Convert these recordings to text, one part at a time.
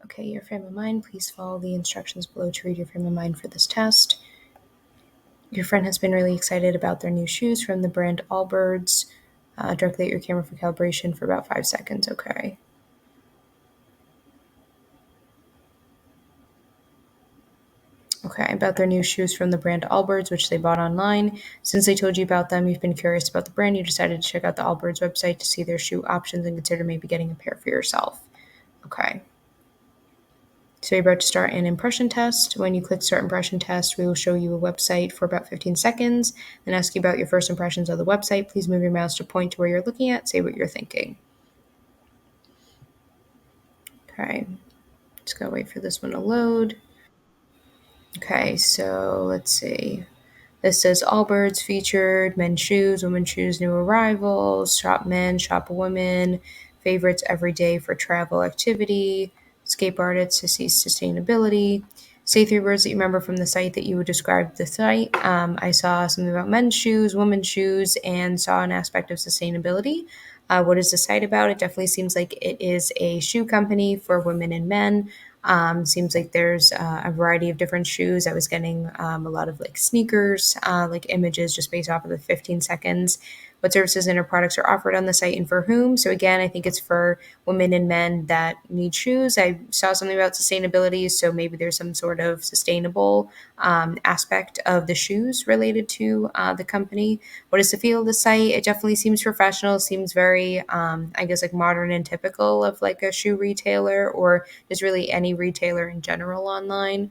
Okay, your frame of mind. Please follow the instructions below to read your frame of mind for this test. Your friend has been really excited about their new shoes from the brand AllBirds. Directly at your camera for calibration for about 5 seconds. Okay. Okay, about their new shoes from the brand AllBirds, which they bought online. Since they told you about them, you've been curious about the brand. You decided to check out the AllBirds website to see their shoe options and consider maybe getting a pair for yourself. Okay. So you're about to start an impression test. When you click start impression test, we will show you a website for about 15 seconds, then ask you about your first impressions of the website. Please move your mouse to point to where you're looking at, say what you're thinking. Okay, just gotta wait for this one to load. Okay, so let's see. This says Allbirds featured men's shoes, women's shoes, new arrivals, shop men, shop women, favorites every day for travel activity, escape artists to see sustainability. Say 3 words that you remember from the site that you would describe the site. I saw something about men's shoes, women's shoes, and saw an aspect of sustainability. What is the site about? It definitely seems like it is a shoe company for women and men. Seems like there's a variety of different shoes. I was getting a lot of like sneakers, like images just based off of the 15 seconds. What services and or products are offered on the site and for whom? So again, I think it's for women and men that need shoes. I saw something about sustainability, so maybe there's some sort of sustainable aspect of the shoes related to the company. What is the feel of the site? It definitely seems professional. Seems very, I guess, like modern and typical of like a shoe retailer or just really any retailer in general online.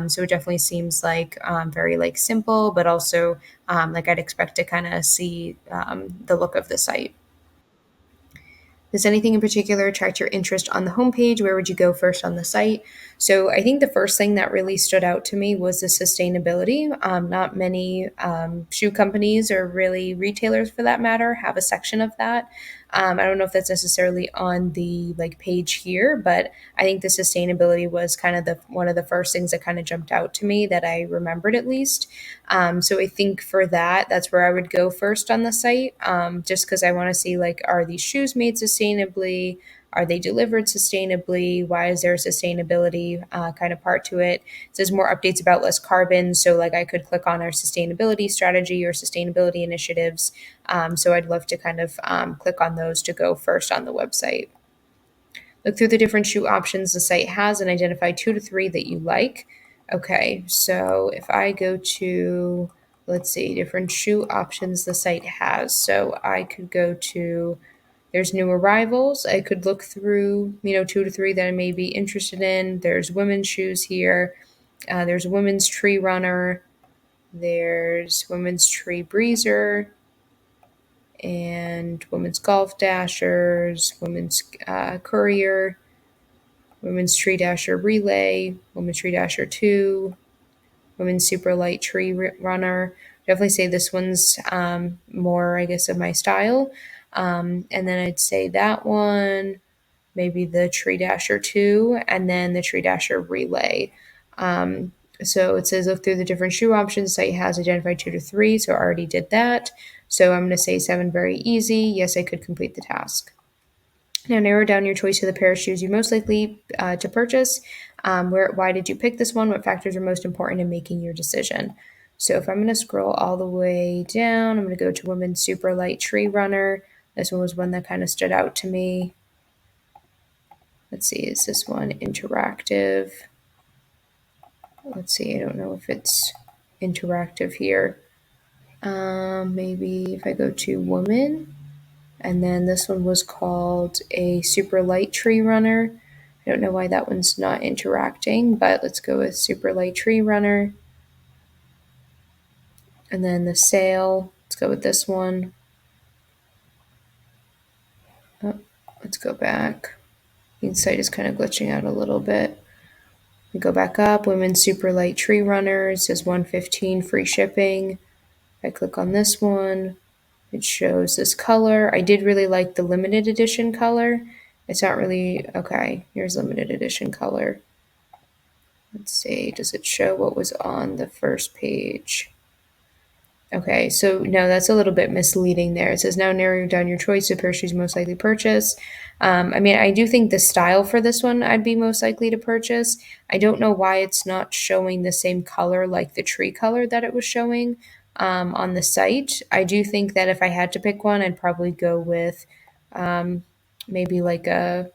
So it definitely seems like very like simple, but also like I'd expect to kind of see the look of the site. Does anything in particular attract your interest on the homepage? Where would you go first on the site? So I think the first thing that really stood out to me was the sustainability. Not many shoe companies or really retailers, for that matter, have a section of that. I don't know if that's necessarily on the like page here, but I think the sustainability was kind of the one of the first things that kind of jumped out to me that I remembered at least. So I think for that, that's where I would go first on the site, just because I want to see like, are these shoes made sustainably? Are they delivered sustainably? Why is there a sustainability kind of part to it? It says more updates about less carbon. So like I could click on our sustainability strategy or sustainability initiatives. So I'd love to kind of click on those to go first on the website. Look through the different shoe options the site has and identify 2 to 3 that you like. Okay, so if I go to, let's see, different shoe options the site has. So I could go to, there's new arrivals. I could look through, 2 to 3 that I may be interested in. There's women's shoes here. There's women's tree runner. There's women's tree breezer and women's golf dashers, women's courier, women's tree dasher relay, women's tree dasher 2, women's super light tree runner. Definitely say this one's more, I guess, of my style. And then I'd say that one, maybe the tree dasher 2, and then the tree dasher relay. So it says look through the different shoe options. Site has identified 2 to 3, so I already did that. So I'm going to say 7, very easy. Yes, I could complete the task. Now narrow down your choice to the pair of shoes you're most likely to purchase. Why did you pick this one? What factors are most important in making your decision? So if I'm going to scroll all the way down, I'm going to go to Women's Super Light Tree Runner. This one was one that kind of stood out to me. Let's see, is this one interactive? Let's see, I don't know if it's interactive here. Maybe if I go to Woman, and then this one was called a Super Light Tree Runner. I don't know why that one's not interacting, but let's go with Super Light Tree Runner. And then the sale, let's go with this one. Oh, let's go back. The site is kind of glitching out a little bit. We go back up. Women's Super Light Tree Runner. It says $115 free shipping. If I click on this one, it shows this color. I did really like the limited edition color. It's not really, okay, here's limited edition color. Let's see, does it show what was on the first page? Okay, so no, that's a little bit misleading there. It says now narrow down your choice of pair of shoes most likely purchase. I mean, I do think the style for this one I'd be most likely to purchase. I don't know why it's not showing the same color like the tree color that it was showing on the site. I do think that if I had to pick one, I'd probably go with um, maybe like a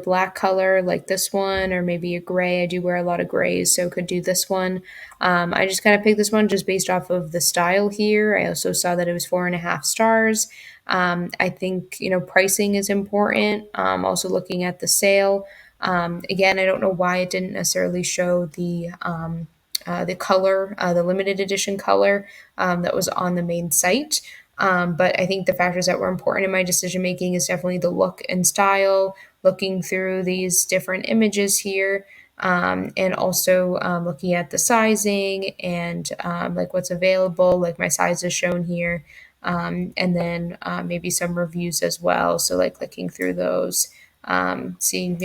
black color like this one, or maybe a gray. I do wear a lot of grays, so could do this one. I just kind of picked this one just based off of the style here. I also saw that it was 4.5 stars. I think, pricing is important. Also looking at the sale. Again, I don't know why it didn't necessarily show the color, the limited edition color that was on the main site. But I think the factors that were important in my decision making is definitely the look and style, looking through these different images here, and also looking at the sizing and like what's available, like my size is shown here, and then maybe some reviews as well. So like clicking through those, seeing,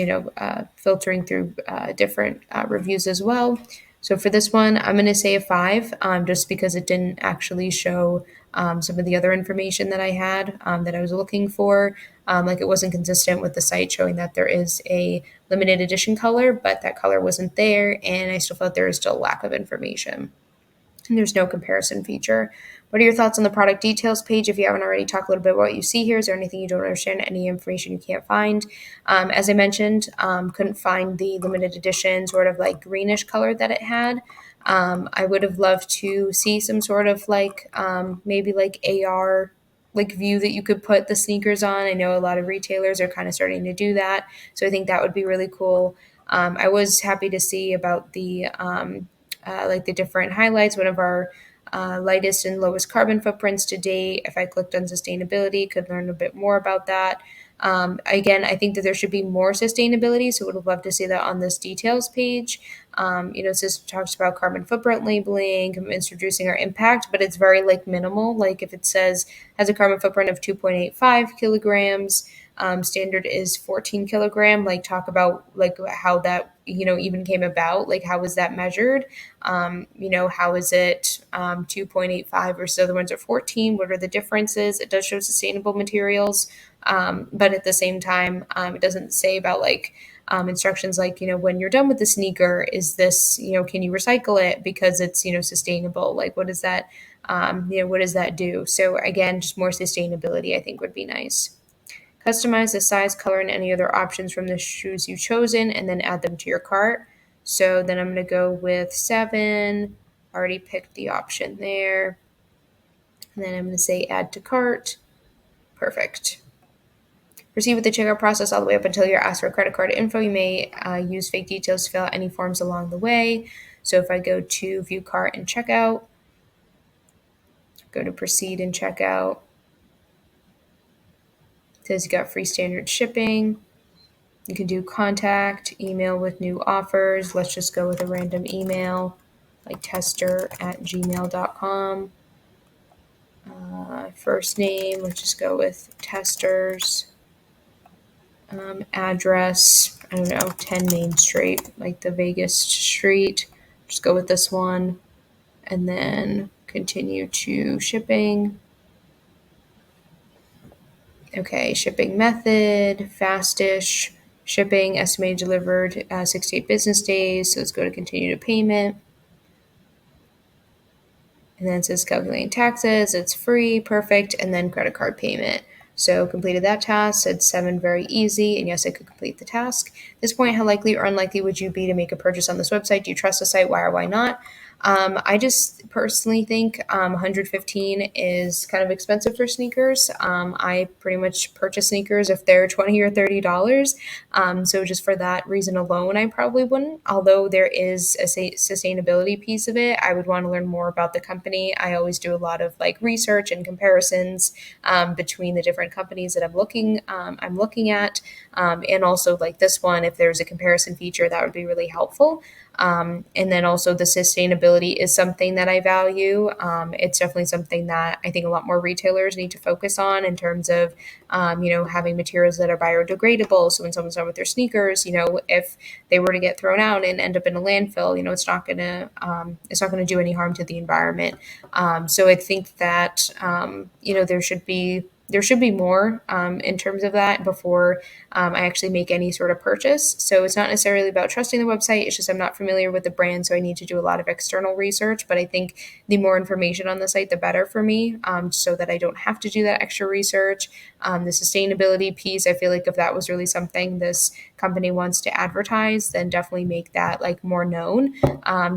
filtering through different reviews as well. So for this one, I'm going to say a 5, just because it didn't actually show some of the other information that I had that I was looking for. Like it wasn't consistent with the site showing that there is a limited edition color, but that color wasn't there, and I still felt there is still a lack of information. And there's no comparison feature. What are your thoughts on the product details page? If you haven't already, talk a little bit about what you see here. Is there anything you don't understand? Any information you can't find? As I mentioned, couldn't find the limited edition sort of like greenish color that it had. I would have loved to see some sort of like maybe like AR like view that you could put the sneakers on. I know a lot of retailers are kind of starting to do that, so I think that would be really cool. I was happy to see about the like the different highlights. One of our lightest and lowest carbon footprints to date. If I clicked on sustainability, could learn a bit more about that. Again, I think that there should be more sustainability, so would have loved to see that on this details page. It says talks about carbon footprint labeling, introducing our impact, but it's very like minimal. Like if it says has a carbon footprint of 2.85 kilograms, standard is 14 kilogram. Like talk about like how that even came about. Like how was that measured? How is it 2.85 versus the other ones are 14? What are the differences? It does show sustainable materials, but at the same time, it doesn't say about like instructions like, when you're done with the sneaker, is this, can you recycle it because it's, sustainable? Like, what does that, what does that do? So again, just more sustainability, I think would be nice. Customize the size, color, and any other options from the shoes you've chosen, and then add them to your cart. So then I'm going to go with 7. Already picked the option there. And then I'm going to say add to cart. Perfect. Proceed with the checkout process all the way up until you're asked for credit card info. You may use fake details to fill out any forms along the way. So if I go to view cart and checkout, go to proceed and checkout, it says you got free standard shipping. You can do contact, email with new offers. Let's just go with a random email like tester@gmail.com. First name, let's just go with testers. Address, I don't know, 10 Main Street, like the Vegas street. Just go with this one. And then continue to shipping. Okay, shipping method, fastish. Shipping estimated delivered 6 to 8 business days. So let's go to continue to payment. And then it says calculating taxes. It's free, perfect, and then credit card payment. So completed that task, said 7, very easy, and yes, I could complete the task. At this point, how likely or unlikely would you be to make a purchase on this website? Do you trust the site? Why or why not? I just personally think 115 is kind of expensive for sneakers. I pretty much purchase sneakers if they're $20 or $30. So just for that reason alone, I probably wouldn't. Although there is a sustainability piece of it, I would want to learn more about the company. I always do a lot of like research and comparisons between the different companies that I'm looking at, and also like this one, if there's a comparison feature, that would be really helpful. And then also the sustainability is something that I value. It's definitely something that I think a lot more retailers need to focus on in terms of, having materials that are biodegradable. So when someone's done with their sneakers, if they were to get thrown out and end up in a landfill, it's not gonna do any harm to the environment. So I think that there should be more in terms of that before I actually make any sort of purchase. So it's not necessarily about trusting the website. It's just I'm not familiar with the brand, so I need to do a lot of external research. But I think the more information on the site, the better for me, so that I don't have to do that extra research. The sustainability piece, I feel like if that was really something this company wants to advertise, then definitely make that like more known.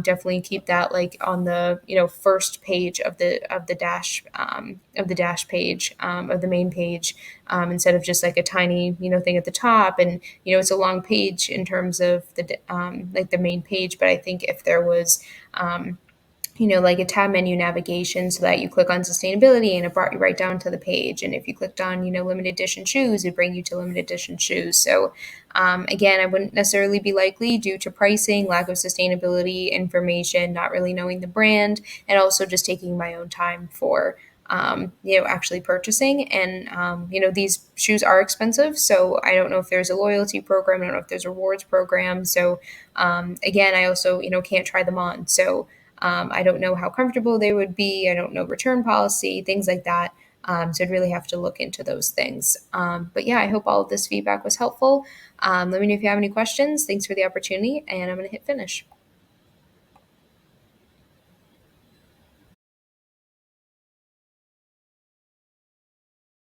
Definitely keep that like on the first page of the dash page of the main page, instead of just like a tiny thing at the top. And it's a long page in terms of the main page. But I think if there was like a tab menu navigation so that you click on sustainability and it brought you right down to the page. And if you clicked on, limited edition shoes, it bring you to limited edition shoes. So again, I wouldn't necessarily be likely due to pricing, lack of sustainability information, not really knowing the brand, and also just taking my own time for actually purchasing. And, these shoes are expensive. So I don't know if there's a loyalty program. I don't know if there's a rewards program. So, again, I also, can't try them on. So, I don't know how comfortable they would be. I don't know return policy, things like that. So I'd really have to look into those things. But yeah, I hope all of this feedback was helpful. Let me know if you have any questions. Thanks for the opportunity, and I'm going to hit finish.